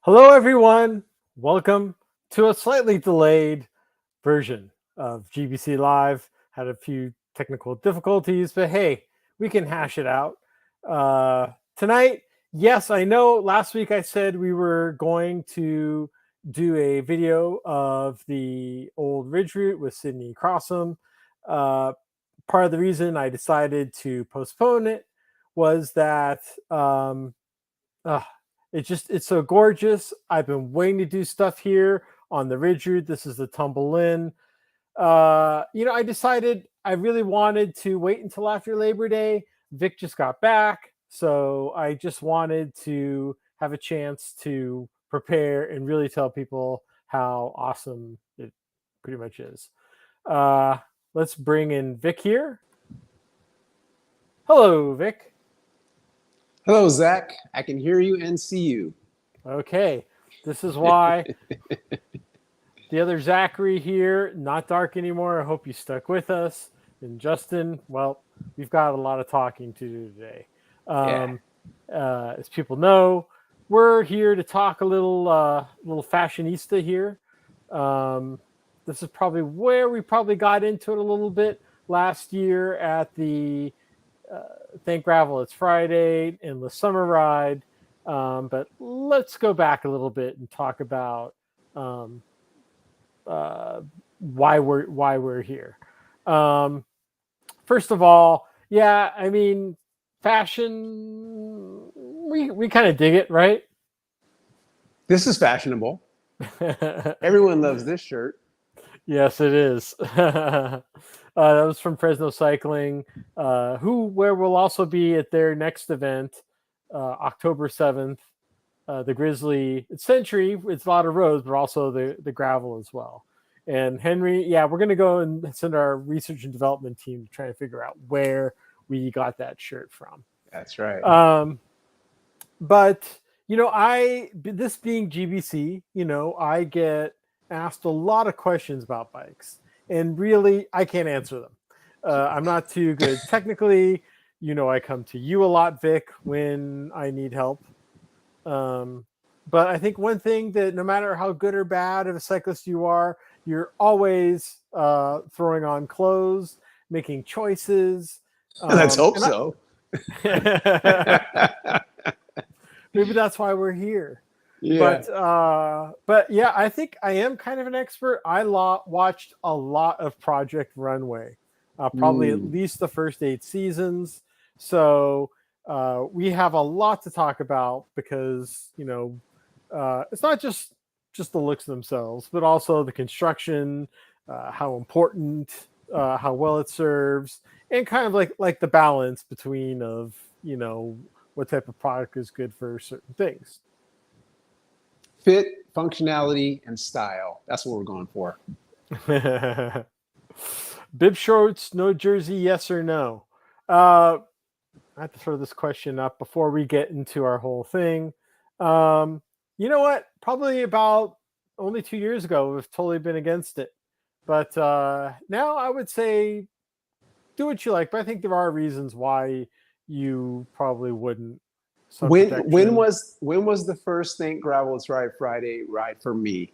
Hello, everyone. Welcome to a slightly delayed version of GBC Live. Had a few technical difficulties, but hey, we can hash it out. Tonight, yes, I know last week I said we were going to do a video of the old Ridge route with Sydney Crossham. Uh, Part of the reason I decided to postpone it was that uh, it's so gorgeous. I've been waiting to do stuff here on the Ridge route. This is the Tumble In. I decided I really wanted to wait until after Labor Day. Vic just got back, so I just wanted to have a chance to prepare and really tell people how awesome it pretty much is. Uh, let's bring in Vic here. Hello, Vic. Hello, Zach. I can hear you and see you. Okay, this is why the other Zachary here, not dark anymore. I hope you stuck with us. And Justin, well, we've got a lot of talking to do today. As people know, we're here to talk a little fashionista here. This is probably where we probably got into it a little bit last year at the Thank Gravel It's Friday and the Summer Ride. But let's go back a little bit and talk about why we're here. First of all, yeah, I mean, fashion, we kind of dig it, right? This is fashionable. Everyone loves this shirt. Yes, it is. That was from Fresno Cycling, where will also be at their next event, October 7th. The Grizzly Century. It's a lot of roads, but also the gravel as well. And Henry, yeah, we're going to go and send our research and development team to try and figure out where we got that shirt from. That's right. But this being GBC, I get asked a lot of questions about bikes, and really, I can't answer them. I'm not too good technically. I come to you a lot, Vic, when I need help. But I think one thing that no matter how good or bad of a cyclist you are, you're always throwing on clothes, making choices. Let's hope so. Maybe that's why we're here. Yeah. But yeah, I think I am kind of an expert. I watched a lot of Project Runway, probably at least the first 8 seasons. So we have a lot to talk about because it's not just the looks themselves, but also the construction, how important, how well it serves, and kind of like the balance between of what type of product is good for certain things. Fit, functionality, and style. That's what we're going for. Bib shorts, no jersey, yes or no? I have to throw this question up before we get into our whole thing. You know what? Probably about only 2 years ago, we've totally been against it. But now I would say do what you like. But I think there are reasons why you probably wouldn't. When was the first Think Gravel It's Ride Friday ride for me?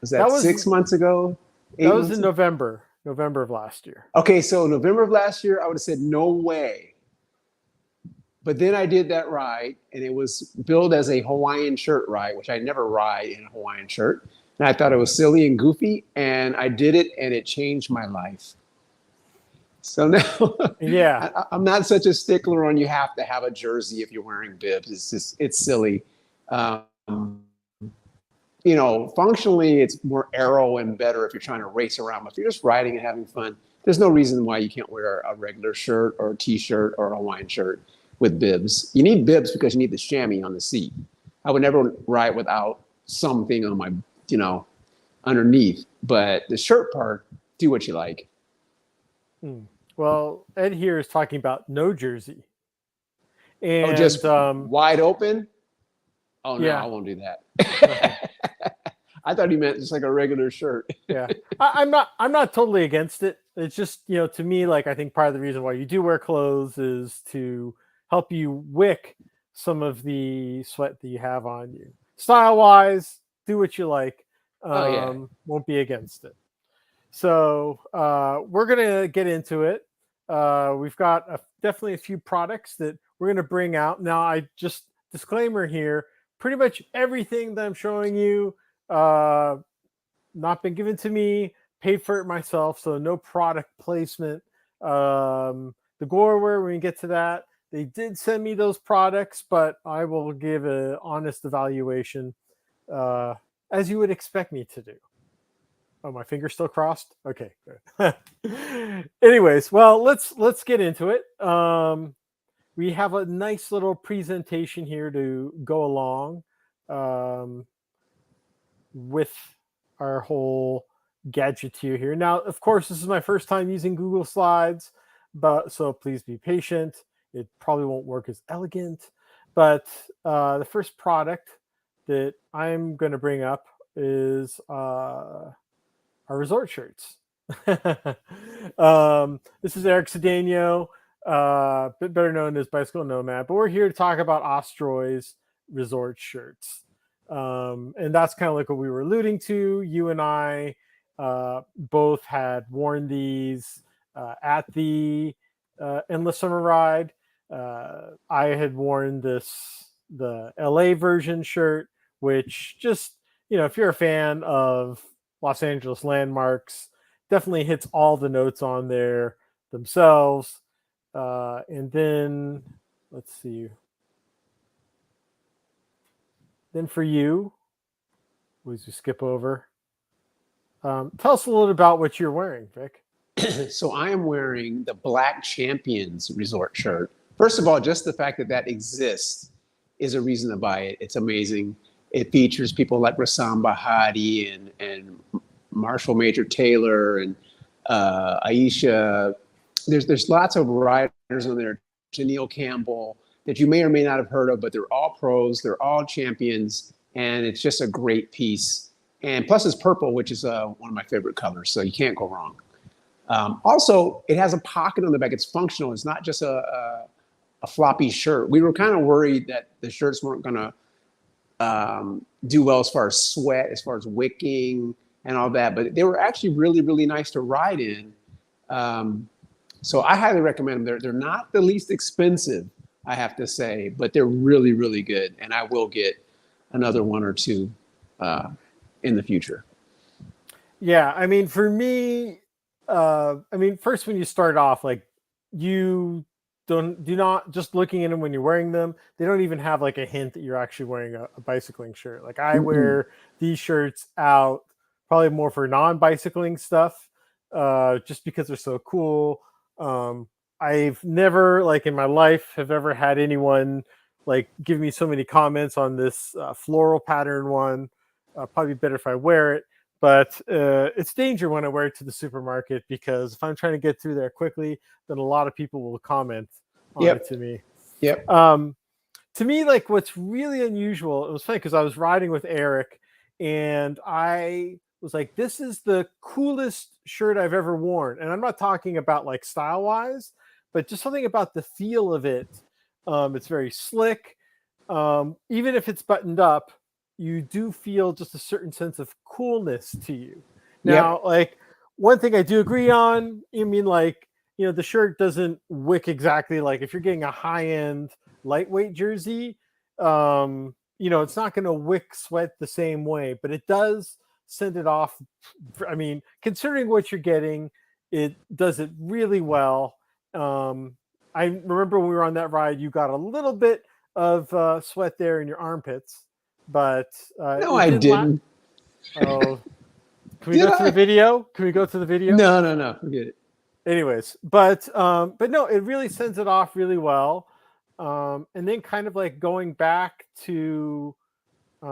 Was that 6 months ago? That was in November of last year. Okay, so November of last year, I would have said no way. But then I did that ride, and it was billed as a Hawaiian shirt ride, which I never ride in a Hawaiian shirt. And I thought it was silly and goofy, and I did it, and it changed my life. So now, yeah, I'm not such a stickler on you have to have a jersey if you're wearing bibs. It's silly. Functionally, it's more aero and better if you're trying to race around. But if you're just riding and having fun, there's no reason why you can't wear a regular shirt or a T-shirt or a Hawaiian shirt with bibs. You need bibs because you need the chamois on the seat. I would never ride without something on my, underneath. But the shirt part, do what you like. Well, Ed here is talking about no jersey. And just wide open? Oh, no, yeah. I won't do that. I thought he meant just like a regular shirt. Yeah. I'm not totally against it. It's just, to me, like, I think part of the reason why you do wear clothes is to help you wick some of the sweat that you have on you. Style wise, do what you like. Oh yeah. Won't be against it. So we're gonna get into it. We've got definitely a few products that we're gonna bring out. Now, I just disclaimer here: pretty much everything that I'm showing you, not been given to me, paid for it myself, so no product placement. The Gorewear, when we get to that, they did send me those products, but I will give an honest evaluation, as you would expect me to do. Oh, my finger's still crossed. Okay, good. Anyways, well, let's get into it. We have a nice little presentation here to go along with our whole gadgeteer here. Now, of course, this is my first time using Google Slides, but so please be patient. It probably won't work as elegant, but the first product that I'm going to bring up is our resort shirts. This is Eric Cedeno, bit better known as Bicycle Nomad, but we're here to talk about Ostroy's resort shirts. And that's kind of like what we were alluding to. You and I both had worn these at the Endless Summer Ride. I had worn the LA version shirt, which just, if you're a fan of Los Angeles landmarks, definitely hits all the notes on there themselves. And then let's see. Then for you, we skip over. Tell us a little bit about what you're wearing, Vic. So I am wearing the Black Champions resort shirt. First of all, just the fact that that exists is a reason to buy it. It's amazing. It features people like Rassam Bahadi and Marshall Major Taylor and Aisha. There's lots of riders on there. Janelle Campbell, that you may or may not have heard of, but they're all pros, they're all champions, and it's just a great piece. And plus it's purple, which is one of my favorite colors, so you can't go wrong. Also, it has a pocket on the back. It's functional. It's not just a floppy shirt. We were kind of worried that the shirts weren't going to do well as far as sweat, as far as wicking and all that, but they were actually really, really nice to ride in. So I highly recommend them. They're not the least expensive, I have to say, but they're really, really good. And I will get another one or two in the future. Yeah, I mean, for me, first when you start off, like you do not just looking at them when you're wearing them. They don't even have like a hint that you're actually wearing a bicycling shirt. Like I wear these shirts out probably more for non-bicycling stuff, just because they're so cool. I've never, like in my life, have ever had anyone like give me so many comments on this floral pattern one. Probably better if I wear it, but it's danger when I wear it to the supermarket, because if I'm trying to get through there quickly, then a lot of people will comment on it to me. Yep. To me, like what's really unusual, it was funny because I was riding with Eric and I was like, this is the coolest shirt I've ever worn. And I'm not talking about like style wise, but just something about the feel of it. It's very slick. Even if it's buttoned up, you do feel just a certain sense of coolness to you. Now, like one thing I do agree on, like, the shirt doesn't wick exactly like if you're getting a high-end lightweight jersey, it's not going to wick sweat the same way, but it does send it off. I mean, considering what you're getting, it does it really well. I remember when we were on that ride, you got a little bit of sweat there in your armpits, but no, I didn't. Oh, can we go to the video? Can we go to the video? No, forget it. Anyways, but no, it really sends it off really well. And then kind of like going back to, they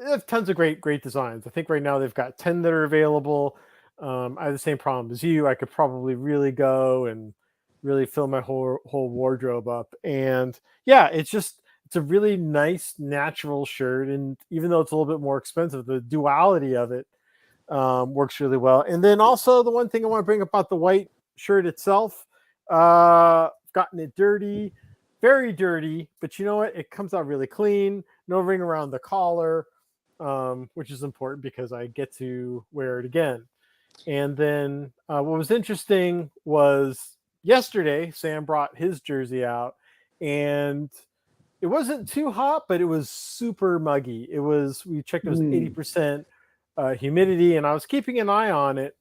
have tons of great designs. I think right now they've got 10 that are available. I have the same problem as you. I could probably really go and really fill my whole wardrobe up. And yeah, it's a really nice natural shirt. And even though it's a little bit more expensive, the duality of it works really well. And then also the one thing I want to bring up about the white shirt itself, got gotten it dirty, very dirty, but you know what? It comes out really clean. No ring around the collar, which is important because I get to wear it again. And then what was interesting was yesterday, Sam brought his jersey out, and it wasn't too hot, but it was super muggy. We checked, it was 80% humidity, and I was keeping an eye on it.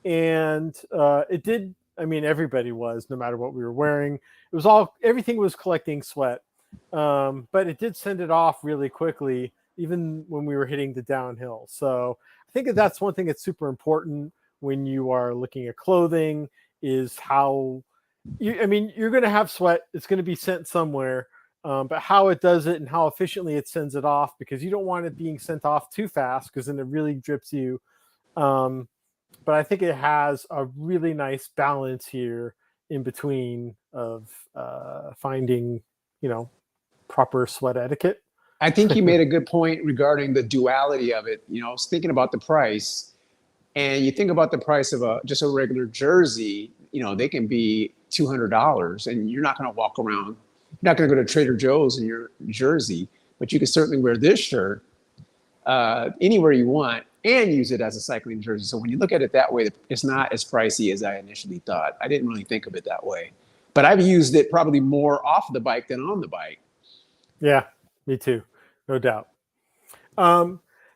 And it did, I mean, everybody was, no matter what we were wearing. It was everything was collecting sweat. But it did send it off really quickly, even when we were hitting the downhill. So I think that's one thing that's super important when you are looking at clothing is how you're going to have sweat. It's going to be sent somewhere. But how it does it and how efficiently it sends it off, because you don't want it being sent off too fast because then it really drips you. But I think it has a really nice balance here in between of finding, proper sweat etiquette. I think you made a good point regarding the duality of it. I was thinking about the price, and you think about the price of just a regular jersey. They can be $200, and you're not going to walk around. You're not going to go to Trader Joe's in your jersey, but you can certainly wear this shirt anywhere you want and use it as a cycling jersey. So when you look at it that way, it's not as pricey as I initially thought. I didn't really think of it that way, but I've used it probably more off the bike than on the bike. Yeah, me too. No doubt.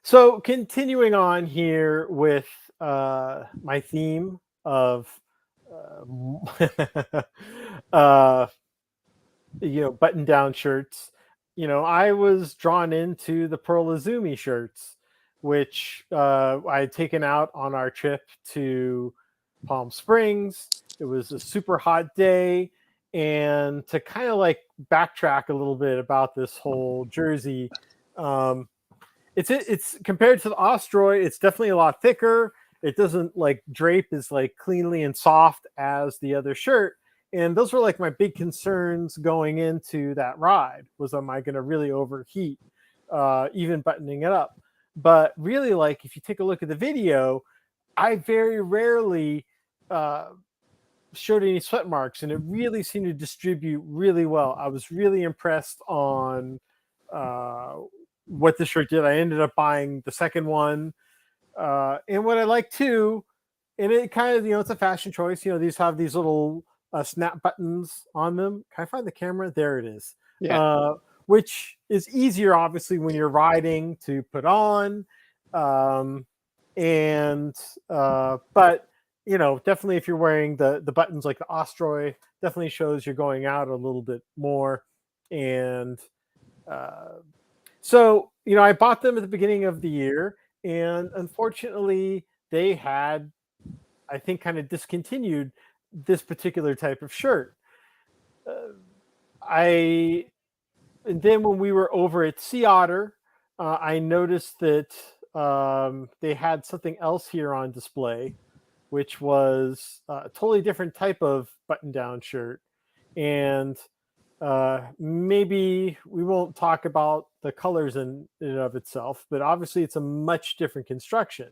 So continuing on here with my theme of button down shirts. I was drawn into the Pearl Izumi shirts, which I had taken out on our trip to Palm Springs. It was a super hot day, and to kind of like backtrack a little bit about this whole jersey, it's compared to the Ostroy, it's definitely a lot thicker. It doesn't like drape as like cleanly and soft as the other shirt. And those were like my big concerns going into that ride was, am I going to really overheat, even buttoning it up? But really, like, if you take a look at the video, I very rarely showed any sweat marks, and it really seemed to distribute really well. I was really impressed on what the shirt did. I ended up buying the second one. And what I like too, and it kind of, it's a fashion choice. These have these little snap buttons on them. Can I find the camera? There it is. Yeah. Which is easier, obviously, when you're riding to put on. But definitely if you're wearing the buttons like the Ostroy, definitely shows you're going out a little bit more. And so, I bought them at the beginning of the year, and unfortunately they had, I think, kind of discontinued this particular type of shirt. And then when we were over at Sea Otter, I noticed that they had something else here on display, which was a totally different type of button-down shirt. And maybe we won't talk about the colors in and of itself, but obviously it's a much different construction.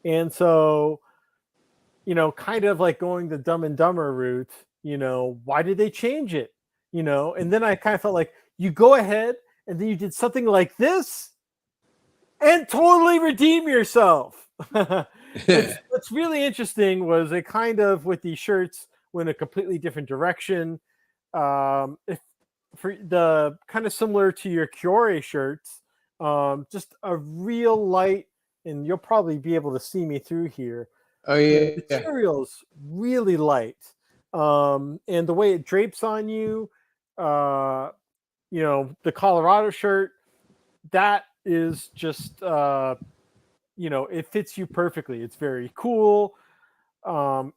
And so, kind of like going the Dumb and Dumber route, why did they change it? And then I kind of felt like, you go ahead and then you did something like this and totally redeem yourself. What's really interesting was they kind of, with these shirts, went a completely different direction. If for the kind of similar to your Kiore shirts, just a real light, and you'll probably be able to see me through here. Oh yeah. The material's really light. And the way it drapes on you, the Colorado shirt, that is just, it fits you perfectly. It's very cool. The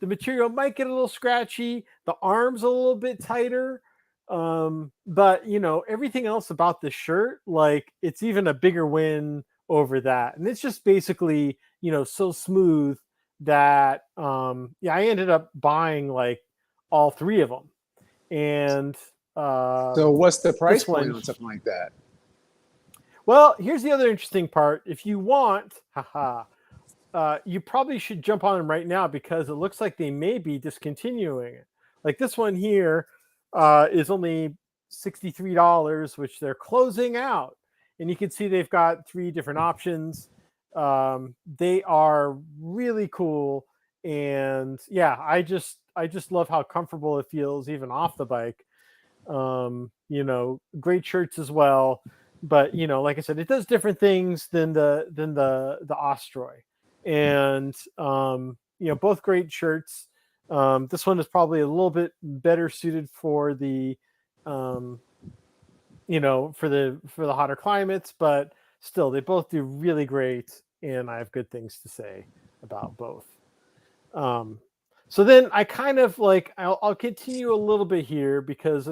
material might get a little scratchy. The arm's a little bit tighter. But everything else about the shirt, like, it's even a bigger win over that. And it's just basically, so smooth that, I ended up buying like all three of them. And, so what's the price point on something like that? Well, here's the other interesting part. If you want, you probably should jump on them right now, because it looks like they may be discontinuing it. Like this one here is only $63, which they're closing out. And you can see they've got 3 different options. They are really cool. And yeah, I just love how comfortable it feels even off the bike. Great shirts as well. But like I said, it does different things than the Ostroy. And both great shirts. This one is probably a little bit better suited for the for the hotter climates, but still they both do really great, and I have good things to say about both. Um, so then I kind of like I'll continue a little bit here because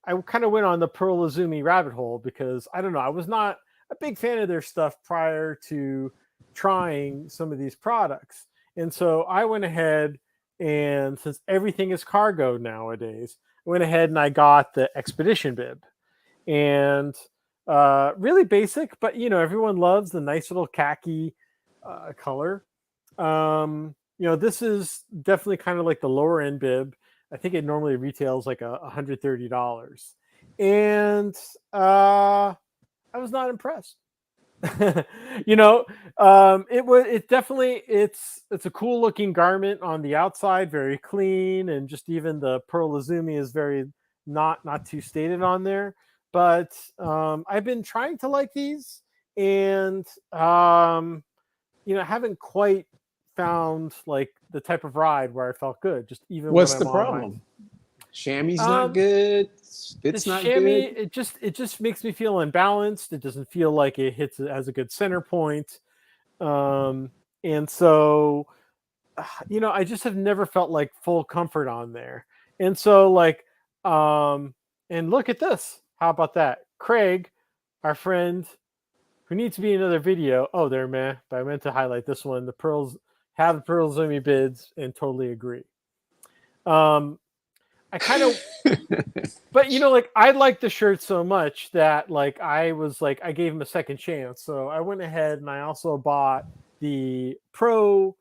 I kind of went on the Pearl Izumi rabbit hole because I don't know, I was not a big fan of their stuff prior to trying some of these products. And so I went ahead, and since everything is cargo nowadays, I went ahead and I got the Expedition bib. And really basic, but everyone loves the nice little khaki color. This is definitely kind of like the lower end bib. I think it normally retails like $130, and I was not impressed. It definitely it's a cool looking garment on the outside, very clean, and just even the Pearl Izumi is very not too stated on there. But I've been trying to like these, and haven't quite found like the type of ride where I felt good. Just even What's when the I'm on problem? Chamois my not good. the Fit's not chamois, good. it just makes me feel unbalanced. It doesn't feel like it has a good center point. And so I just have never felt like full comfort on there. And so like and look at this. How about that? Craig, our friend who needs to be in another video. Oh, there, man. But I meant to highlight this one. The pearls have the Pearl Zumi bids and totally agree. I kind of but like I liked the shirt so much that like I was like I gave him a second chance. So I went ahead and I also bought the Pro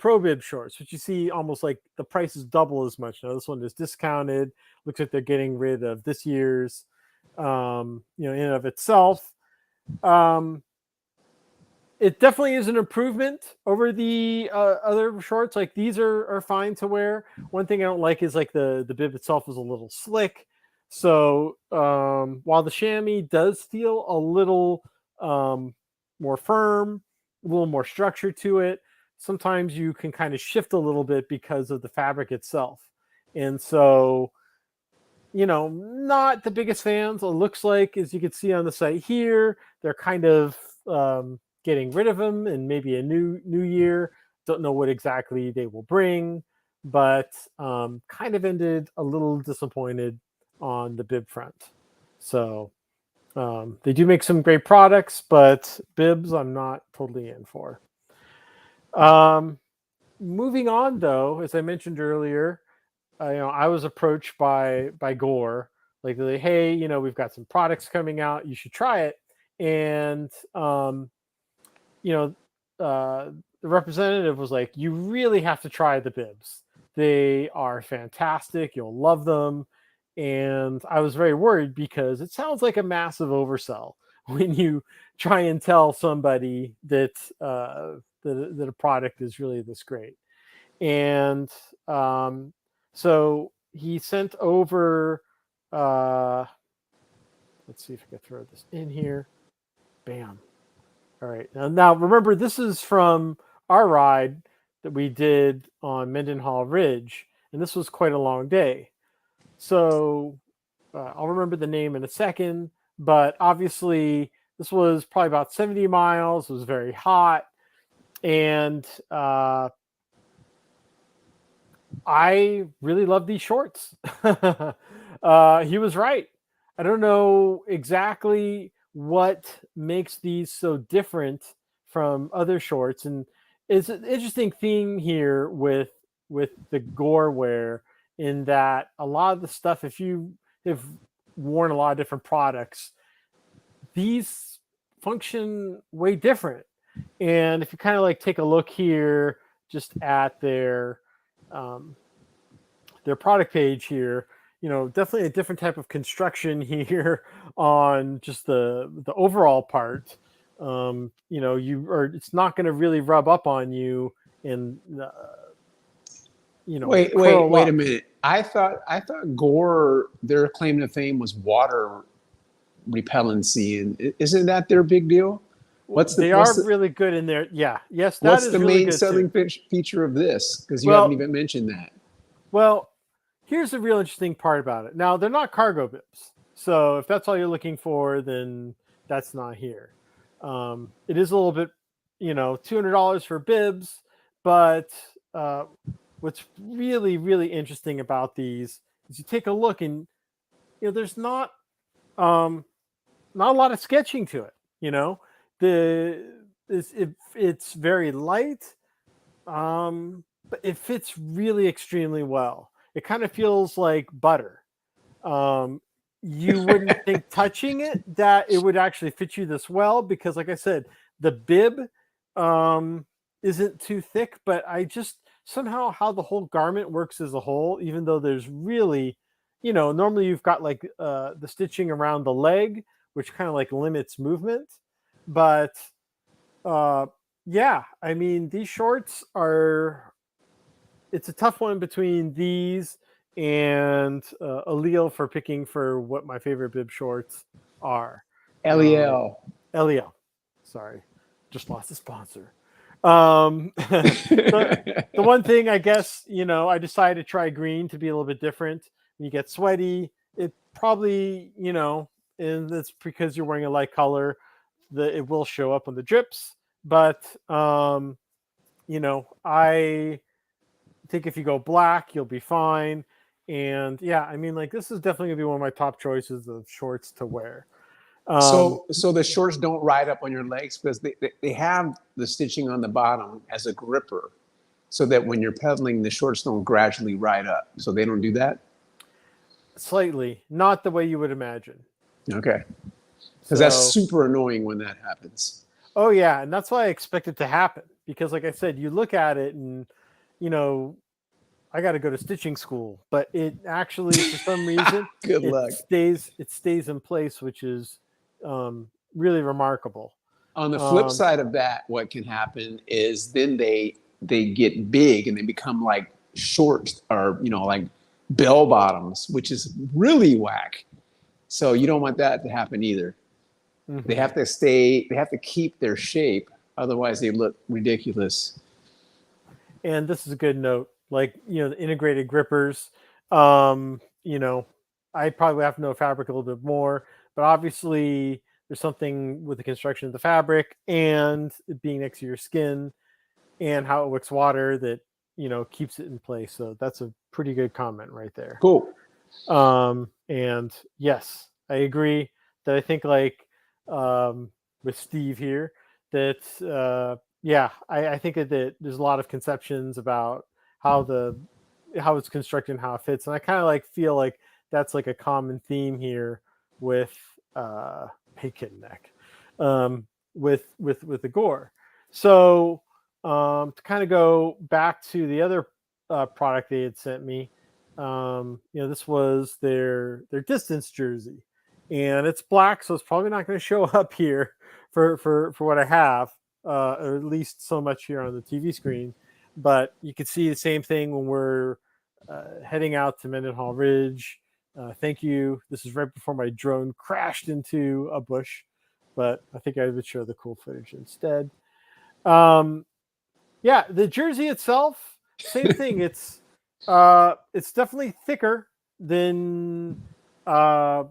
bib shorts, which you see almost like the price is double as much. Now this one is discounted. Looks like they're getting rid of this year's in and of itself. It definitely is an improvement over the other shorts. Like these are fine to wear. One thing I don't like is like the bib itself is a little slick. So while the chamois does feel a little more firm, a little more structure to it, sometimes you can kind of shift a little bit because of the fabric itself. And so, not the biggest fans. It looks like, as you can see on the site here, they're kind of getting rid of them and maybe a new year. Don't know what exactly they will bring, but kind of ended a little disappointed on the bib front. So they do make some great products, but bibs I'm not totally in for. Moving on though, as I mentioned earlier, I was approached by Gore, like, hey, we've got some products coming out, you should try it. And the representative was like, you really have to try the bibs. They are fantastic. You'll love them. And I was very worried because it sounds like a massive oversell when you try and tell somebody that that a product is really this great. And so he sent over. Let's see if I can throw this in here. Bam. All right. Now remember, this is from our ride that we did on Mendenhall Ridge, and this was quite a long day. So I'll remember the name in a second, but obviously this was probably about 70 miles. It was very hot, and I really love these shorts. He was right. I don't know exactly what makes these so different from other shorts, and it's an interesting theme here with the Gorewear in that a lot of the stuff, if you have worn a lot of different products, these function way different. And if you kind of like take a look here just at their their product page here, definitely a different type of construction here on just the overall part. It's not going to really rub up on you and Wait curl a up. minute. I thought Gore, their claim to fame was water repellency, and isn't that their big deal? They are really good in there. Yeah, yes, that What's is the really main good too. selling feature of this? Because you haven't Well, even mentioned that. well, here's the real interesting part about it. Now, they're not cargo bibs, so if that's all you're looking for, then that's not here. It is a little bit, $200 for bibs, but what's really, really interesting about these is you take a look and there's um, not a lot of sketching to it. It's very light, but it fits really extremely well. It kind of feels like butter. Um, you wouldn't think touching it that it would actually fit you this well because, like I said, the bib um, isn't too thick, but I just somehow how the whole garment works as a whole, even though there's really, normally you've got like the stitching around the leg, which kind of like limits movement. But uh, yeah, I mean, these shorts are, it's a tough one between these and Allele for picking for what my favorite bib shorts are. Um, LEL. LEL. Sorry, just lost a sponsor. The one thing I guess, I decided to try green to be a little bit different. When you get sweaty, it probably, and that's because you're wearing a light color, it will show up on the drips. But I think if you go black, you'll be fine. And yeah, I mean, like this is definitely gonna be one of my top choices of shorts to wear. So the shorts don't ride up on your legs because they have the stitching on the bottom as a gripper, so that when you're pedaling, the shorts don't gradually ride up. So they don't do that. Slightly, not the way you would imagine. Okay, because that's So, super annoying when that happens. oh yeah, and that's why I expect it to happen because, like I said, you look at it and you know I got to go to stitching school, but it actually, for some reason, Good it luck. stays in place, which is really remarkable. On the flip Um, side of that, what can happen is then they get big and they become like short or like bell bottoms, which is really whack. So you don't want that to happen either. They mhm. have to stay. They have to keep their shape, otherwise they look ridiculous. And this is a good note. Like the integrated grippers. Um, you know, I probably have to know fabric a little bit more, but obviously there's something with the construction of the fabric and it being next to your skin and how it wicks water that keeps it in place. So that's a pretty good comment right there. Cool. And yes, I agree that I think like with Steve here that yeah, I think that there's a lot of conceptions about how how it's constructed and how it fits, and I kind of like feel like that's like a common theme here with bacon neck, with the gore. So to kind of go back to the other product they had sent me, this was their distance jersey, and it's black, so it's probably not going to show up here for what I have, or at least so much here on the TV screen. But you can see the same thing when we're heading out to Mendenhall Ridge. Thank you. This is right before my drone crashed into a bush, but I think I would show the cool footage instead. Um, yeah, the jersey itself, same thing. It's definitely thicker than uh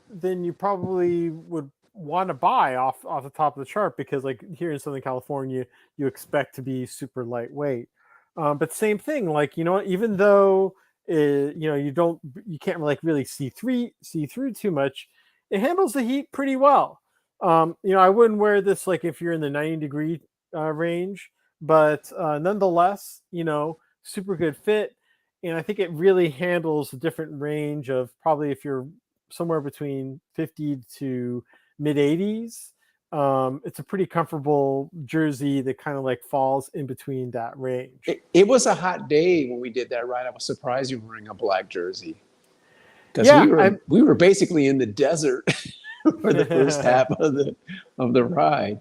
than you probably would want to buy off the top of the chart because like here in Southern California, you expect to be super lightweight. But same thing, like even though you can't like really see through too much, it handles the heat pretty well. I wouldn't wear this like if you're in the 90-degree range, but nonetheless, super good fit. And I think it really handles a different range of probably if you're somewhere between 50 to mid 80s. it's a pretty comfortable jersey that kind of like falls in between that range. It was a hot day when we did that ride. I was surprised you were wearing a black jersey because Yeah, we were basically in the desert for the first half of the ride.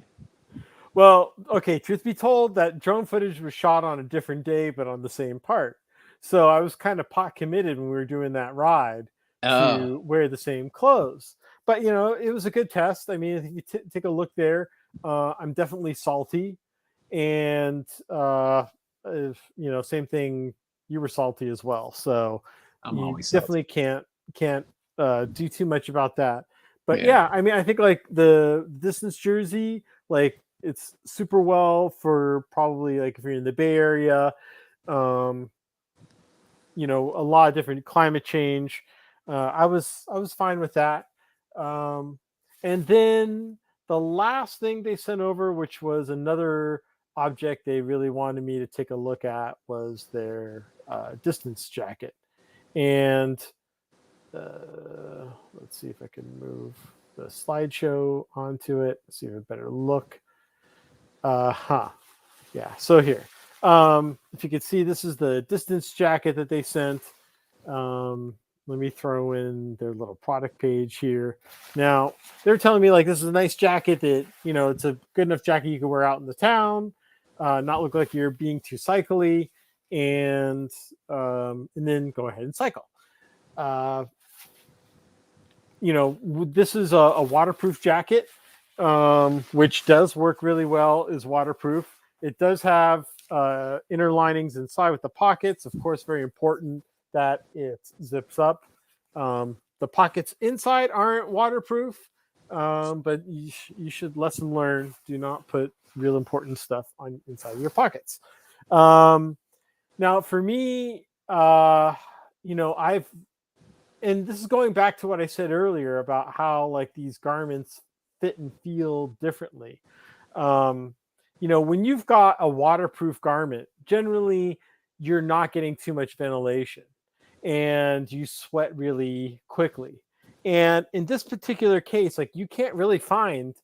Well, okay, truth be told, that drone footage was shot on a different day, but on the same part. So I was kind of pot committed when we were doing that ride Oh, to wear the same clothes. But, it was a good test. I mean, if you take a look there, I'm definitely salty. And, same thing, you were salty as well. So I'm you always salty. definitely can't do too much about that. But Yeah. yeah, I mean, I think like the distance jersey, like it's super well for probably like if you're in the Bay Area, um, a lot of different climate change. I was fine with that. And then the last thing they sent over, which was another object they really wanted me to take a look at, was their distance jacket. And let's see if I can move the slideshow onto it. See if a better look. Yeah. So here, if you can see, this is the distance jacket that they sent. Let me throw in their little product page here. Now they're telling me like this is a nice jacket that it's a good enough jacket you can wear out in the town, not look like you're being too cycly, and then go ahead and cycle. This is a waterproof jacket, which does work really well, is waterproof. It does have inner linings inside with the pockets. Of course, very important that it zips up. The pockets inside aren't waterproof, but you should lesson learn. Do not put real important stuff on inside your pockets. Now, for me, and this is going back to what I said earlier about how like these garments fit and feel differently. When you've got a waterproof garment, generally you're not getting too much ventilation and you sweat really quickly. And in this particular case, like you can't really find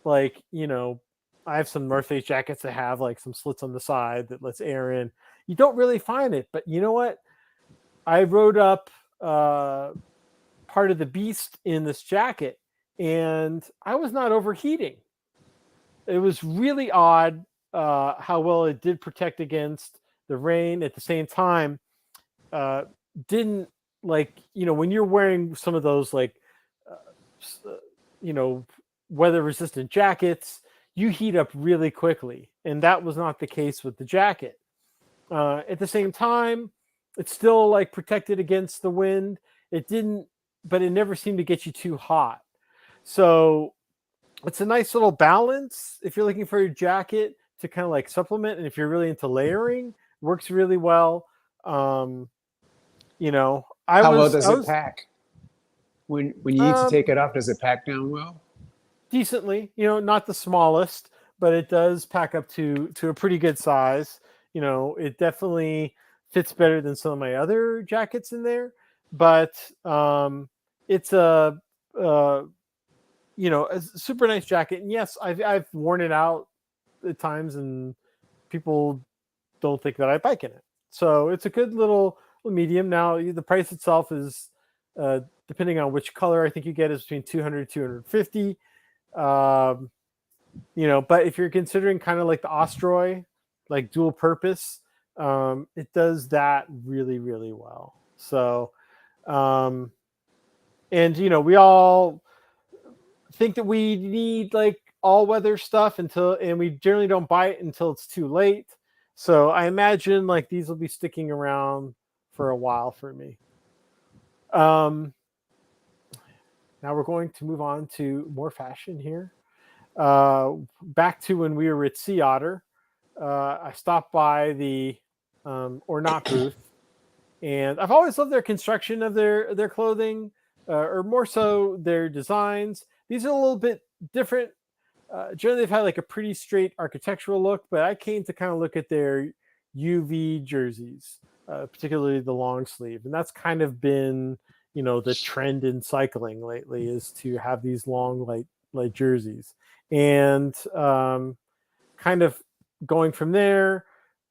like, I have some North Face jackets that have like some slits on the side that lets air in. You don't really find it, but you know what? I wrote up part of the beast in this jacket and I was not overheating. It was really odd how well it did protect against the rain. At the same time, didn't like when you're wearing some of those like you know weather resistant jackets, you heat up really quickly, and that was not the case with the jacket. At the same time, it's still like protected against the wind. It didn't, but it never seemed to get you too hot. So it's a nice little balance if you're looking for your jacket to kind of like supplement, and if you're really into layering, works really well. How well does it pack? When you need to take it off, does it pack down well? Decently. Not the smallest, but it does pack up to a pretty good size. It definitely fits better than some of my other jackets in there, but it's a super nice jacket. And yes, I've worn it out at times, and people don't think that I bike in it. So it's a good little medium. Now the price itself is depending on which color I think you get is between 200 250. But if you're considering kind of like the Ostroy, like dual purpose, it does that really, really well. So, and we all think that we need like all weather stuff and we generally don't buy it until it's too late. So I imagine like these will be sticking around for a while for me. Now we're going to move on to more fashion here. Back to when we were at Sea Otter, I stopped by the or not booth, and I've always loved their construction of their clothing, or more so their designs. These are a little bit different. Generally, they've had like a pretty straight architectural look, but I came to kind of look at their UV jerseys, particularly the long sleeve, and that's kind of been the trend in cycling lately is to have these long light jerseys. And kind of going from there,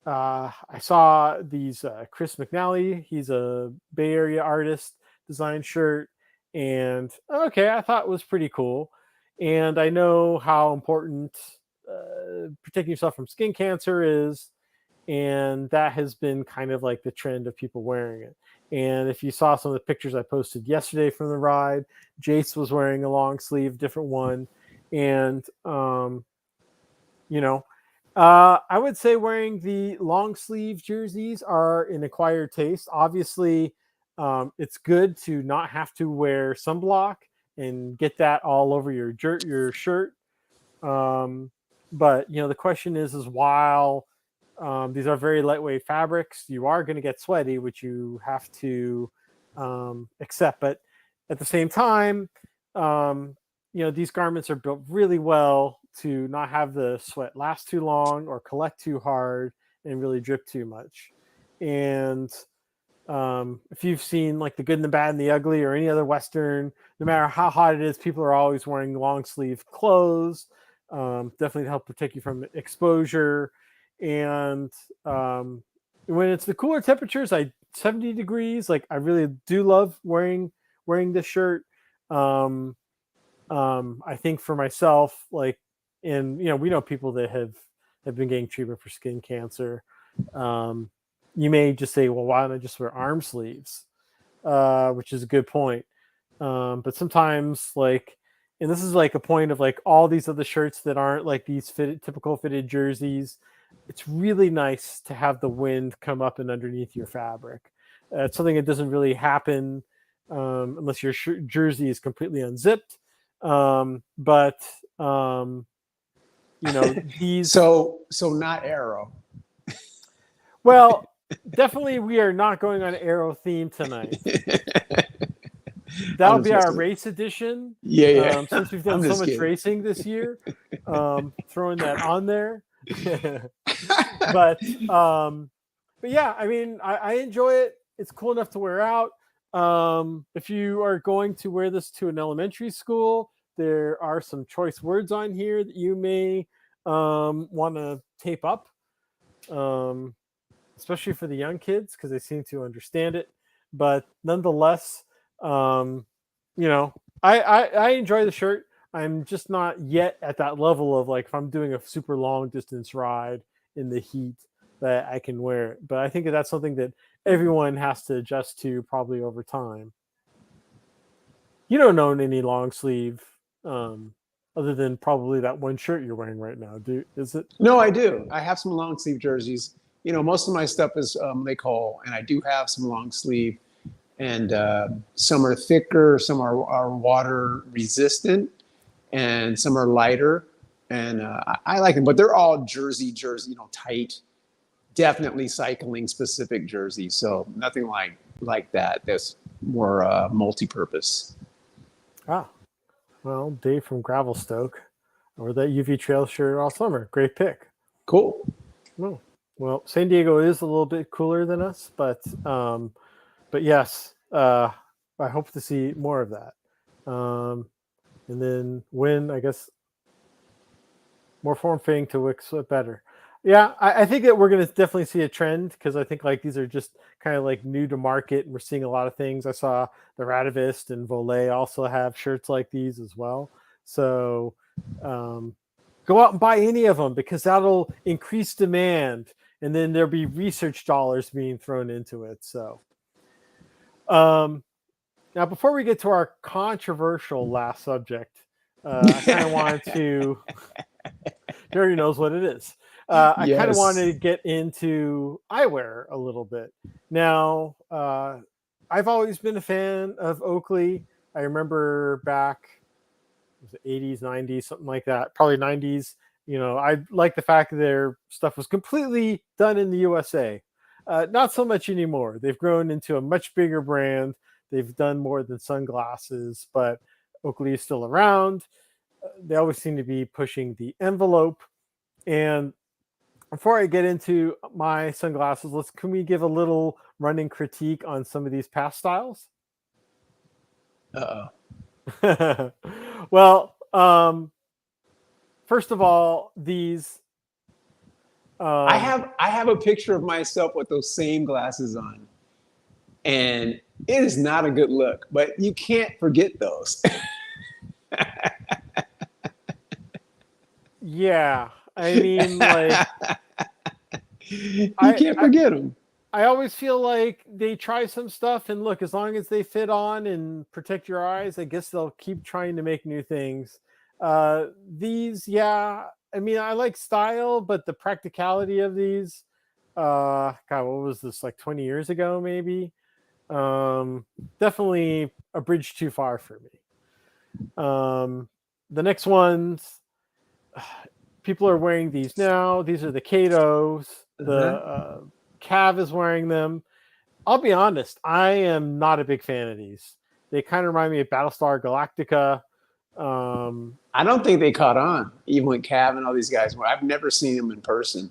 I saw these Chris McNally. He's a Bay Area artist, designed shirt, and okay, I thought it was pretty cool. And I know how important protecting yourself from skin cancer is, and that has been kind of like the trend of people wearing it. And if you saw some of the pictures I posted yesterday from the ride, Jace was wearing a long sleeve, different one, and you know, I would say wearing the long sleeve jerseys are an acquired taste. Obviously, it's good to not have to wear sunblock and get that all over your shirt. Um, but the question is while these are very lightweight fabrics, you are going to get sweaty, which you have to accept. But at the same time, these garments are built really well to not have the sweat last too long or collect too hard and really drip too much. And if you've seen like The Good and the Bad and the Ugly or any other Western, no matter how hot it is, people are always wearing long sleeve clothes, definitely to help protect you from exposure. And when it's the cooler temperatures, 70 degrees, like I really do love wearing this shirt. I think for myself, like, and we know people that have been getting treatment for skin cancer. You may just say, well, why don't I just wear arm sleeves? Which is a good point. But sometimes, like, and this is like a point of like all these other shirts that aren't like these typical fitted jerseys. It's really nice to have the wind come up and underneath your fabric. It's something that doesn't really happen unless your jersey is completely unzipped. But these. So not Arrow. Well, definitely we are not going on Arrow theme tonight. That'll be our race edition. Yeah. Since we've done so much racing this year, throwing that on there. but yeah, I mean, I enjoy it. It's cool enough to wear out. If you are going to wear this to an elementary school, there are some choice words on here that you may want to tape up, especially for the young kids because they seem to understand it. But nonetheless, I enjoy the shirt. I'm just not yet at that level of like if I'm doing a super long distance ride in the heat that I can wear it. But I think that's something that everyone has to adjust to probably over time. You don't own any long sleeve other than probably that one shirt you're wearing right now. Is it? No, I do. I have some long sleeve jerseys. Most of my stuff is Lake-Hull, and I do have some long sleeve, and some are thicker, some are water resistant, and some are lighter. And I like them, but they're all jersey, tight, definitely cycling specific jerseys. So nothing like that. That's more multi-purpose. Ah, well, Dave from Gravelstoke, or that UV Trail shirt all summer. Great pick. Cool. Well, San Diego is a little bit cooler than us, but yes, I hope to see more of that. And then when I guess more form fitting to Wix better. Yeah, I think that we're going to definitely see a trend because I think like these are just kind of like new to market, and we're seeing a lot of things. I saw the Radavist and Volet also have shirts like these as well. So go out and buy any of them because that'll increase demand, and then there'll be research dollars being thrown into it. So now, before we get to our controversial last subject, I kind of wanted to. Jerry knows what it is. I kind of wanted to get into eyewear a little bit. Now, I've always been a fan of Oakley. I remember back, was it 80s, 90s, something like that, probably 90s. I like the fact that their stuff was completely done in the USA. Not so much anymore. They've grown into a much bigger brand. They've done more than sunglasses, but Oakley is still around. They always seem to be pushing the envelope. And before I get into my sunglasses, can we give a little running critique on some of these past styles? Uh-oh. Well, first of all, these. I have a picture of myself with those same glasses on, and it is not a good look. But you can't forget those. Yeah, I mean, like, You can't forget them. I always feel like they try some stuff, and look, as long as they fit on and protect your eyes, I guess they'll keep trying to make new things. These, yeah, I mean, I like style, but the practicality of these, God, what was this, like 20 years ago, maybe? Definitely a bridge too far for me. The next ones, people are wearing these now. These are the Katos. The Cav is wearing them. I'll be honest, I am not a big fan of these. They kind of remind me of Battlestar Galactica. I don't think they caught on, even with Cav and all these guys. I've never seen them in person,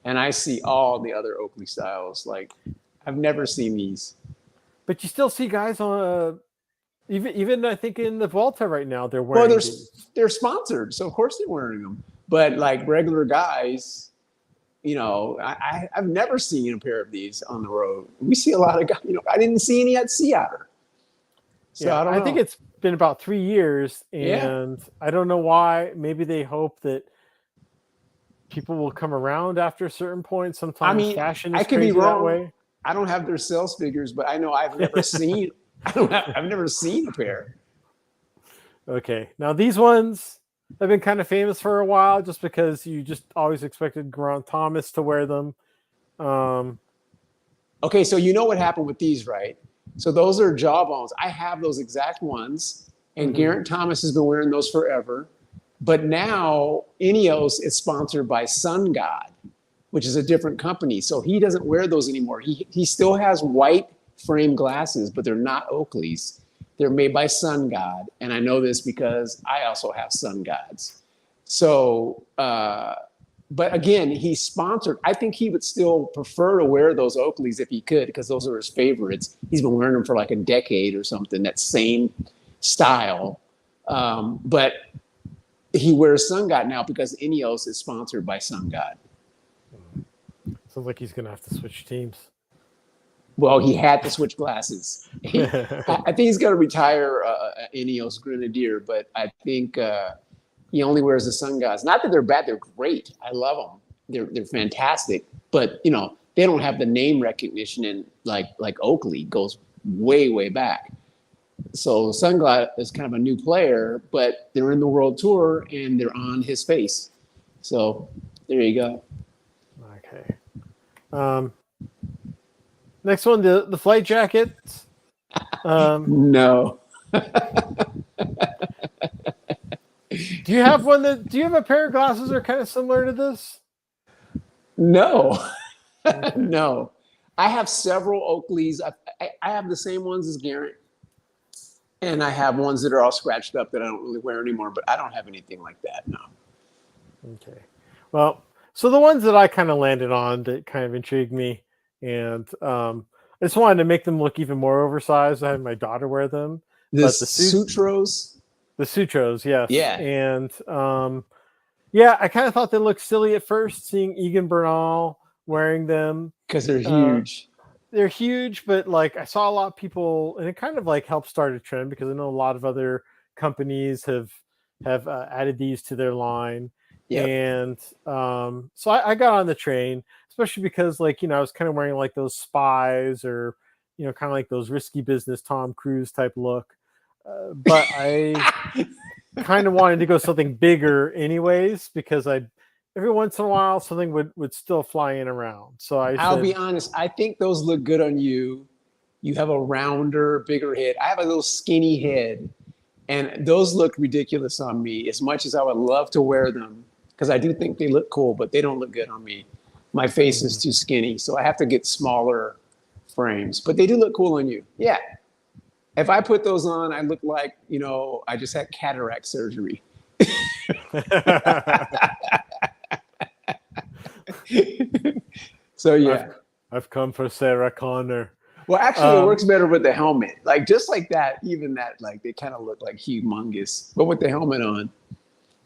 and I see all the other Oakley styles. Like, I've never seen these. But you still see guys on even I think in the Volta right now they're wearing they're sponsored, so of course they're wearing them. But like regular guys, I've never seen a pair of these on the road. We see a lot of guys. I didn't see any at Sea Otter. So yeah, I don't know. I think it's been about 3 years, and I don't know why. Maybe they hope that people will come around after a certain point. Sometimes fashion is crazy that way. I don't have their sales figures, but I know I've never seen. I've never seen a pair. Okay, now these ones have been kind of famous for a while, just because you just always expected Geraint Thomas to wear them. Okay, so you know what happened with these, right? So those are Jawbones. I have those exact ones, and Geraint Thomas has been wearing those forever. But now Ineos is sponsored by Sun God, which is a different company. So he doesn't wear those anymore. He still has white frame glasses, but they're not Oakley's. They're made by Sun God. And I know this because I also have Sun Gods. So, but again, he's sponsored. I think he would still prefer to wear those Oakleys if he could, because those are his favorites. He's been wearing them for like a decade or something, that same style. But he wears Sun God now because Ineos is sponsored by Sun God. Sounds like he's going to have to switch teams. Well, he had to switch glasses. I think he's going to retire Ineos Grenadier, but I think he only wears the Sun Gods. Not that they're bad; they're great. I love them. They're fantastic. But they don't have the name recognition, and like Oakley goes way back. So Sun God is kind of a new player, but they're in the World Tour and they're on his face. So there you go. Okay. Next one, the flight jackets. No. Do you have one do you have a pair of glasses that are kind of similar to this? No. No. I have several Oakleys. I have the same ones as Geraint. And I have ones that are all scratched up that I don't really wear anymore, but I don't have anything like that, no. Okay. Well, so the ones that I kind of landed on that kind of intrigued me, and I just wanted to make them look even more oversized. I had my daughter wear them. The Sutros? The Sutros, yes. Yeah. And I kind of thought they looked silly at first, seeing Egan Bernal wearing them. Because they're huge. They're huge, but like I saw a lot of people, and it kind of like helped start a trend, because I know a lot of other companies have added these to their line. Yep. And so I got on the train, especially because I was kind of wearing like those Spies, or kind of like those Risky Business Tom Cruise type look, but I kind of wanted to go something bigger anyways, because every once in a while something would still fly in around. So I'll be honest, I think those look good on you. You have a rounder, bigger head. I have a little skinny head, and those look ridiculous on me, as much as I would love to wear them, because I do think they look cool, but they don't look good on me. My face is too skinny, so I have to get smaller frames, but they do look cool on you. Yeah. If I put those on, I look like, I just had cataract surgery. So yeah. I've come for Sarah Connor. Well, actually, it works better with the helmet. Like, just like that, even that, like, they kind of look like humongous, but with the helmet on.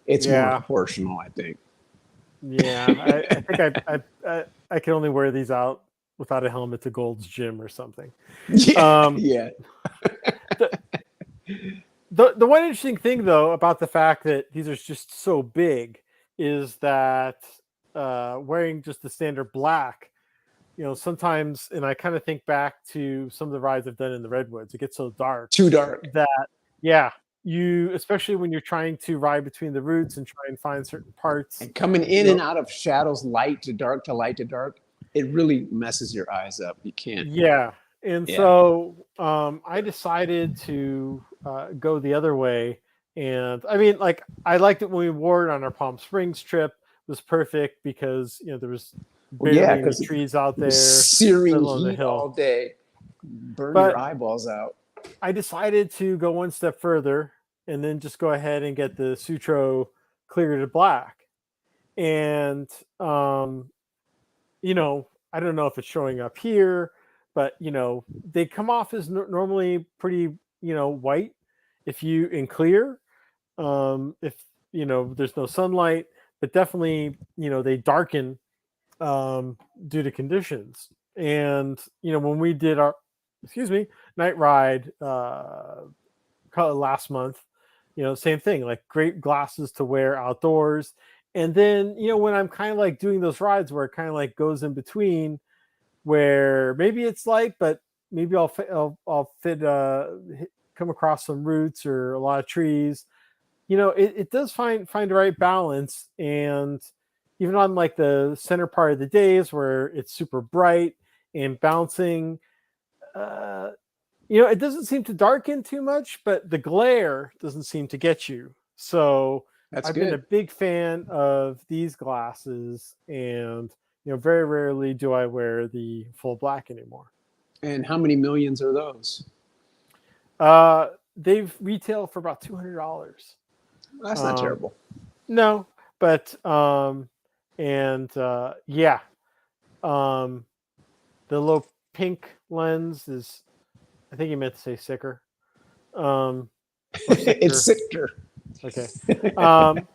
It's more Yeah. proportional, I think. Yeah, I think I can only wear these out without a helmet to Gold's Gym or something. Yeah, Um, yeah. the, the one interesting thing though about the fact that these are just so big is that wearing just the standard black, sometimes, and I kind of think back to some of the rides I've done in the Redwoods, it gets so dark Too dark. that, yeah, especially when you're trying to ride between the routes and try and find certain parts, And coming in you know, and out of shadows, light to dark to light to dark, it really messes your eyes up. You can't. yeah. And Yeah. so I decided to go the other way. And I mean, like, I liked it when we wore it on our Palm Springs trip. It was perfect because, there was Well, yeah, barely any because trees out it was there, let searing alone the heat all hill. day, burn your But eyeballs out. I decided to go one step further and then just go ahead and get the Sutro clear to black. And, I don't know if it's showing up here, but, they come off as normally pretty, white if you in clear. If, there's no sunlight, but definitely, they darken due to conditions. And, when we did our, excuse me, night ride last month, same thing, like great glasses to wear outdoors. And then, when I'm kind of like doing those rides where it kind of like goes in between, where maybe it's light, but maybe I'll fit come across some roots or a lot of trees. It does find the right balance. And even on like the center part of the days where it's super bright and bouncing, uh, it doesn't seem to darken too much, but the glare doesn't seem to get you. So That's I've been a good. big fan of these glasses, and very rarely do I wear the full black anymore. And how many millions are those? They've retailed for about $200. That's not Um, terrible. no, but and yeah, um, the little pink lens is, I think he meant to say sicker, or It's sicker. sicker. Okay. Um,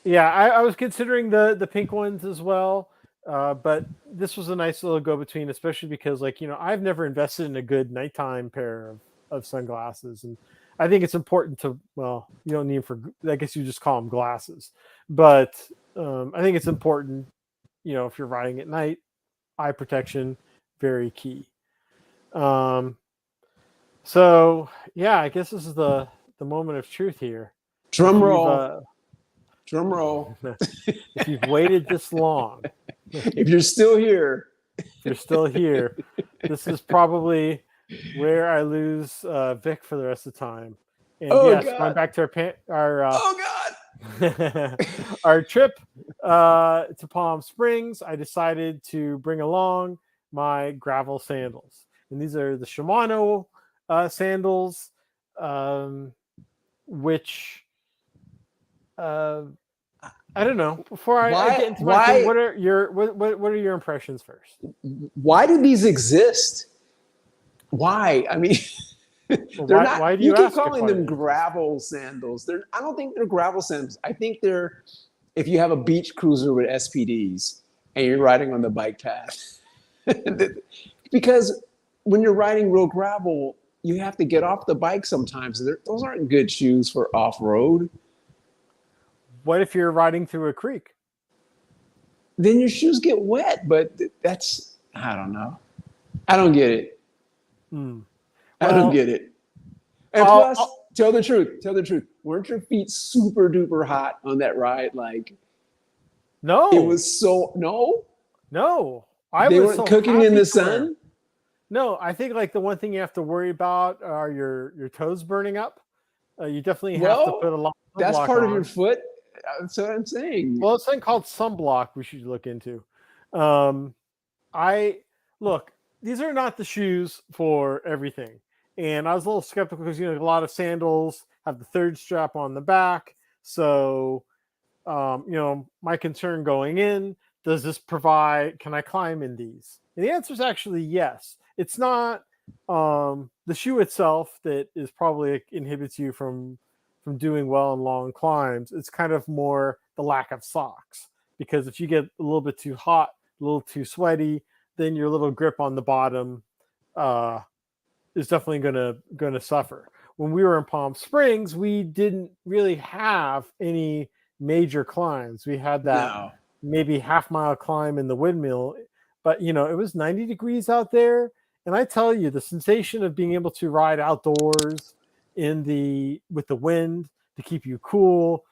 yeah, I was considering the pink ones as well, but this was a nice little go between, especially because, like, I've never invested in a good nighttime pair of sunglasses, and I think it's important to, well, you don't need them for, I guess you just call them glasses, but I think it's important, if you're riding at night, eye protection, very key. Um, so yeah, I guess this is the moment of truth here. If Drum you've roll. Drum roll. if you've waited this long, If you're still here, if you're still here, this is probably where I lose Vic for the rest of the time. And oh yes, going God. back to our Oh God. our trip to Palm Springs, I decided to bring along my gravel sandals, and these are the Shimano sandals, which I don't know. Before I get into my thing, Why what are your impressions first? why do these exist? Why? I mean, Well, they're not. why do You you keep ask if calling why them they exist? gravel sandals. I don't think they're gravel sandals. I think they're if you have a beach cruiser with SPDs and you're riding on the bike path. Because when you're riding real gravel, you have to get off the bike sometimes. Those aren't good shoes for off road. What if you're riding through a creek? Then your shoes get wet. But that's I don't know. I don't get it. Hmm. I don't Well, get it. And I'll, plus, I'll, tell the truth. Tell the truth. Weren't your feet super duper hot on that ride? Like it no, was so no. no, I They was weren't so cooking in happy the to wear. sun. No, I think like the one thing you have to worry about are your toes burning up. You definitely have to put Well, a lot of that's sunblock part of your on. foot. That's what I'm saying. Well, it's something called sunblock we should look into. Um, I look, these are not the shoes for everything. And I was a little skeptical because a lot of sandals have the third strap on the back. So my concern going in, does this provide, can I climb in these? And the answer is actually yes. It's not the shoe itself that is probably inhibits you from from doing well in long climbs. It's kind of more the lack of socks, because if you get a little bit too hot, a little too sweaty, then your little grip on the bottom is definitely gonna suffer. When we were in Palm Springs, we didn't really have any major climbs. We had that No. maybe half-mile climb in the windmill, but it was 90 degrees out there, and I tell you, the sensation of being able to ride outdoors with the wind to keep you cool,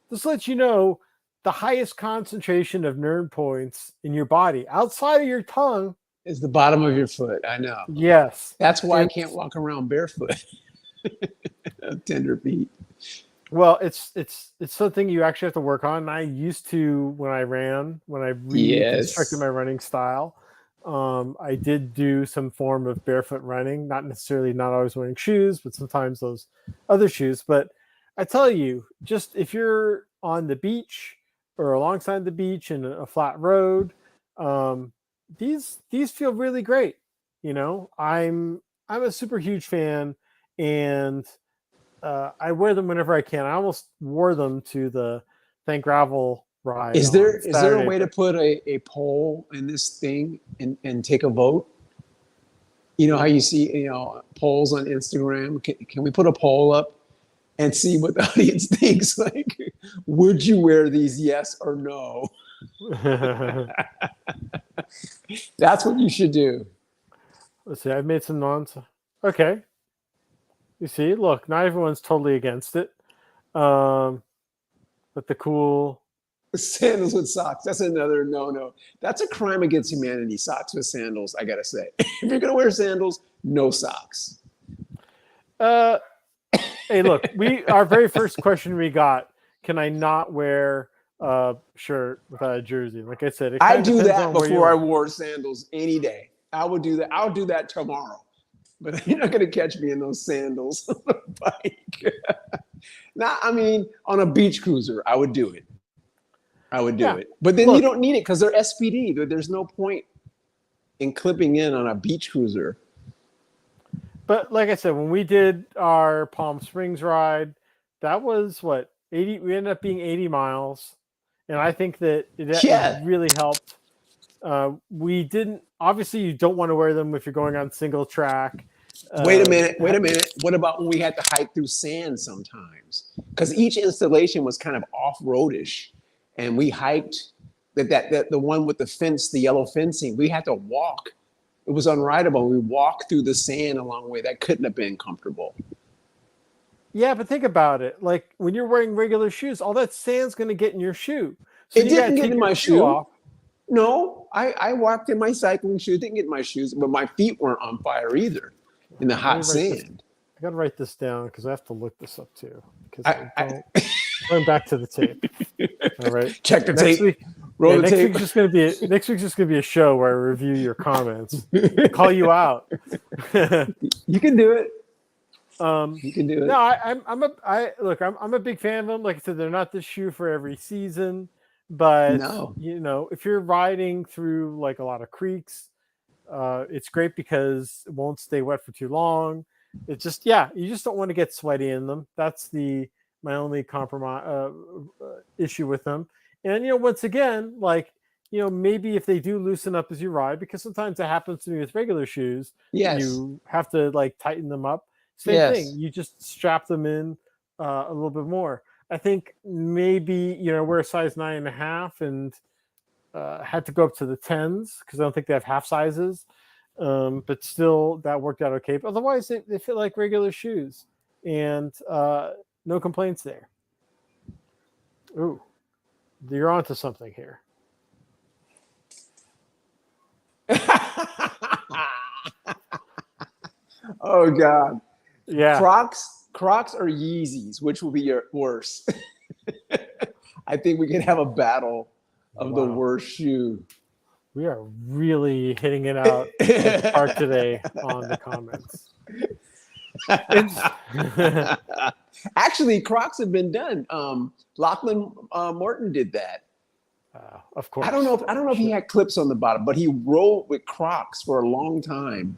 just let you know, the highest concentration of nerve points in your body outside of your tongue It's the bottom of your foot. I know. yes. That's why I can't walk around barefoot. Tender feet. Well, it's something you actually have to work on. I used to when I reconstructed my running style. I did do some form of barefoot running, not always wearing shoes, but sometimes those other shoes. But I tell you, just if you're on the beach or alongside the beach in a flat road, these feel really great. I'm a super huge fan, and I wear them whenever I can. I almost wore them to the Thank Gravel ride. Is there a way to put a poll in this thing and take a vote? You know how you see polls on Instagram? Can we put a poll up and see what the audience thinks? Like, would you wear these? Yes or no? That's what you should do. Let's see. I've made some nonsense. Okay. You see, look, not everyone's totally against it. But the cool sandals with socks, that's another no. That's a crime against humanity. Socks with sandals, I gotta say. If you're gonna wear sandals, no socks. Hey, look, our very first question we got: can I not wear a shirt without a jersey? Like I said, I do that before I wore sandals any day. I would do that. I'll do that tomorrow. But you're not going to catch me in those sandals on a bike. Now, I mean, on a beach cruiser, I would do it. But then you don't need it because they're SPD. There's no point in clipping in on a beach cruiser. But like I said, when we did our Palm Springs ride, that was 80. We ended up being 80 miles. And I think that it really helped. We didn't, obviously you don't want to wear them if you're going on single track. Wait a minute. What about when we had to hike through sand sometimes? Because each installation was kind of off-roadish, and we hiked the one with the fence, the yellow fencing. We had to walk. It was unrideable. We walked through the sand a long way. That couldn't have been comfortable. Yeah, but think about it. Like when you're wearing regular shoes, all that sand's going to get in your shoe. So it didn't get in my shoe. Off. No, I walked in my cycling shoes. Didn't get in my shoes, but my feet weren't on fire either. In the hot sand. I got to write this down because I have to look this up too. Because going back to the tape. All right. Check the tape. Roll the tape. Next week's just gonna be a show where I review your comments. Call you out. You can do it. You can do it. No, I'm a big fan of them. Like I said, they're not the shoe for every season, but if you're riding through like a lot of creeks, it's great because it won't stay wet for too long. It's just you just don't want to get sweaty in them. That's my only compromise issue with them. And once again, maybe if they do loosen up as you ride, because sometimes it happens to me with regular shoes. Yes. You have to tighten them up. Same thing. You just strap them in a little bit more. I think maybe wear a size 9.5 and had to go up to the 10s because I don't think they have half sizes. But still, that worked out okay. But otherwise, they fit like regular shoes, and no complaints there. Ooh, you're onto something here. Oh God. Yeah. Crocs or Yeezys, which will be your worst? I think we can have a battle of the worst shoe. We are really hitting it out at the park today on the comments. Actually, Crocs have been done. Lachlan Morton did that. Of course. I don't know if he had clips on the bottom, but he rode with Crocs for a long time.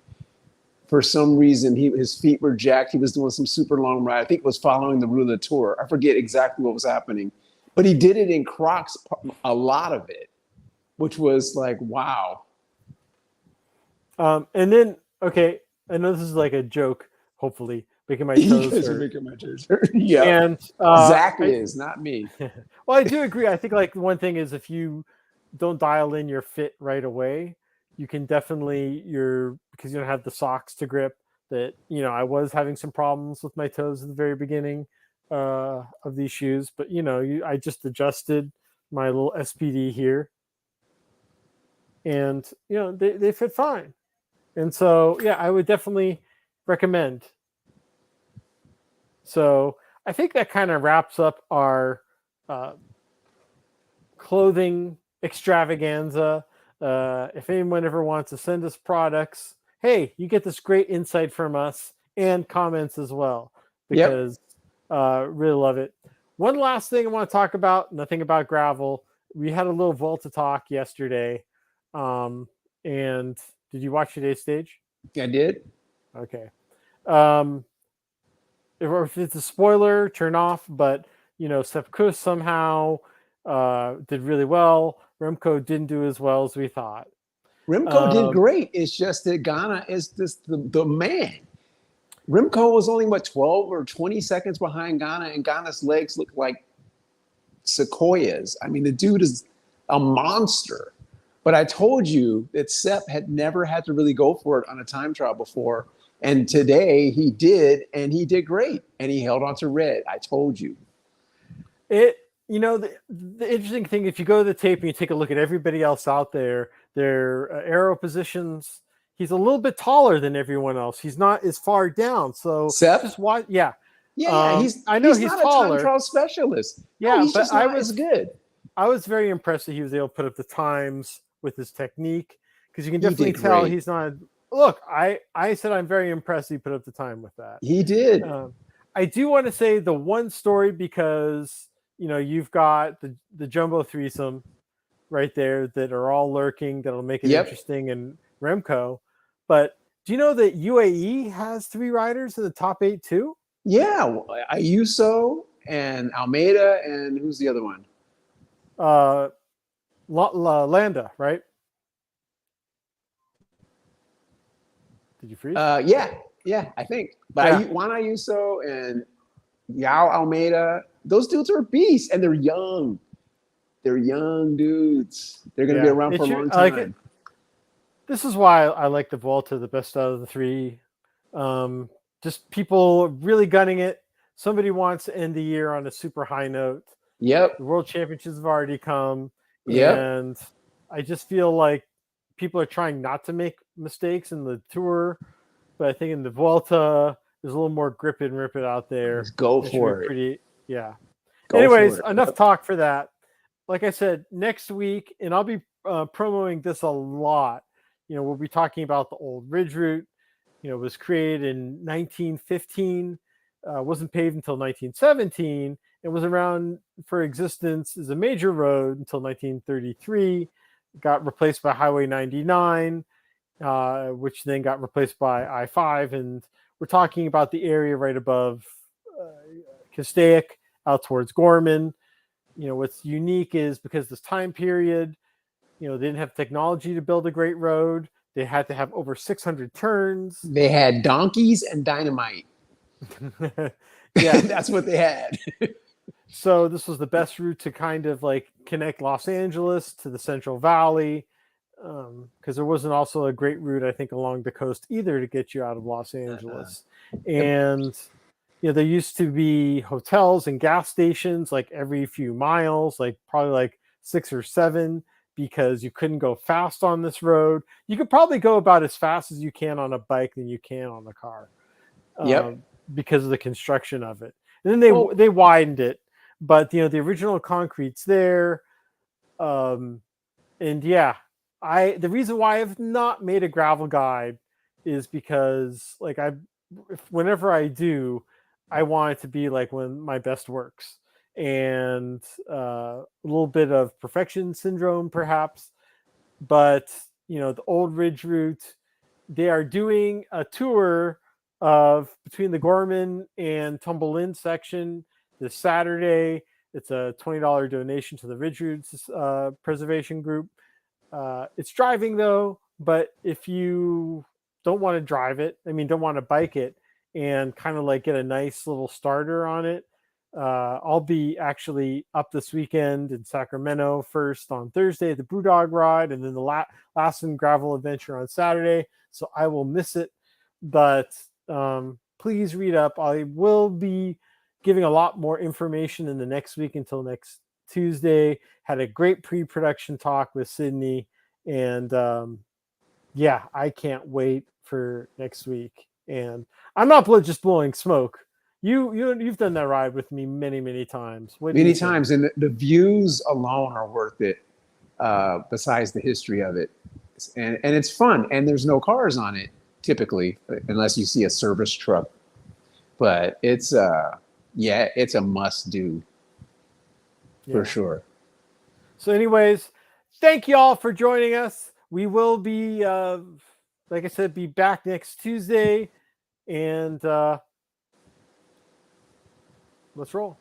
for some reason, his feet were jacked. He was doing some super long ride. I think it was following the route of the tour. I forget exactly what was happening, but he did it in Crocs, a lot of it, which was like, wow. And then, okay, I know this is like a joke, hopefully, making my You toes guys are hurt. making my toes hurt. Yeah, And Zach is, not me. well, I do agree. I think like one thing is if you don't dial in your fit right away, you can definitely because you don't have the socks to grip. That I was having some problems with my toes at the very beginning of these shoes, but I just adjusted my little SPD here, and they fit fine. And so yeah, I would definitely recommend. So I think that kind of wraps up our clothing extravaganza. If anyone ever wants to send us products, hey, you get this great insight from us and comments as well, because really love it. One last thing I want to talk about, nothing about gravel. We had a little Volta talk yesterday. And did you watch today's stage? I did. Okay. If it's a spoiler, turn off. But Sepp Kuss somehow did really well. Remco didn't do as well as we thought. Remco did great. It's just that Ghana is just the man. Remco was only 12 or 20 seconds behind Ghana, and Ghana's legs look like sequoias. I mean, the dude is a monster. But I told you that Sepp had never had to really go for it on a time trial before. And today he did, and he did great. And he held on to red. I told you. The interesting thing, if you go to the tape and you take a look at everybody else out there, their aero positions, he's a little bit taller than everyone else. He's not as far down. So Sepp? just watch. Yeah. Yeah, I know he's not taller. a time trial specialist. Yeah, no, he's but just not as good. I was very impressed that he was able to put up the times with his technique, because you can definitely tell great. he's not. Look, I said I'm very impressed he put up the time with that. He did. I do want to say the one story, because you've got the jumbo threesome right there that are all lurking, that'll make it interesting, and Remco. But do you know that UAE has 3 riders in the top 8 too? Yeah, Ayuso and Almeida, and who's the other one? Landa, right? Did you freeze? Yeah, I think. But Juan Ayuso and Yao Almeida, those dudes are beasts, and they're young. They're young dudes. They're going to be around for a long time. This is why I like the Vuelta the best out of the 3. Just people really gunning it. Somebody wants to end the year on a super high note. Yep. The World Championships have already come. Yep. And I just feel like people are trying not to make mistakes in the Tour. But I think in the Vuelta, there's a little more grip it and rip it out there. Just go for it. Anyways, enough talk for that. Like I said, next week, and I'll be promoting this a lot. We'll be talking about the old Ridge Route. It was created in 1915, wasn't paved until 1917. It was around for existence as a major road until 1933. It got replaced by Highway 99, which then got replaced by I-5. And we're talking about the area right above Castaic out towards Gorman. What's unique is because this time period, they didn't have technology to build a great road. They had to have over 600 turns. They had donkeys and dynamite. Yeah, that's what they had. So this was the best route to kind of like connect Los Angeles to the Central Valley, because there wasn't also a great route, I think, along the coast either to get you out of Los Angeles. And there used to be hotels and gas stations like every few miles, like probably like 6 or 7. Because you couldn't go fast on this road. You could probably go about as fast as you can on a bike than you can on a car. Because of the construction of it. And then they widened it. But, the original concrete's there. The reason why I've not made a gravel guide is because, like, whenever I do, I want it to be like when my best works. And a little bit of perfection syndrome, perhaps. But, the old Ridge Route they are doing a tour of between the Gorman and Tumble In section this Saturday. It's a $20 donation to the Ridge Roots Preservation Group. It's driving though, but if you don't want to drive it, don't want to bike it and kind of like get a nice little starter on it, I'll be actually up this weekend in Sacramento first on Thursday at the Brewdog Ride, and then the Lassen Gravel Adventure on Saturday. So I will miss it, but please read up. I will be giving a lot more information in the next week until next Tuesday. Had a great pre-production talk with Sydney, and yeah, I can't wait for next week. And I'm not just blowing smoke. You've done that ride with me many times. Many times, and the views alone are worth it. Besides the history of it, and it's fun, and there's no cars on it typically, unless you see a service truck. But it's it's a must do for sure. So, anyways, thank you all for joining us. We will be, like I said, be back next Tuesday, and let's roll.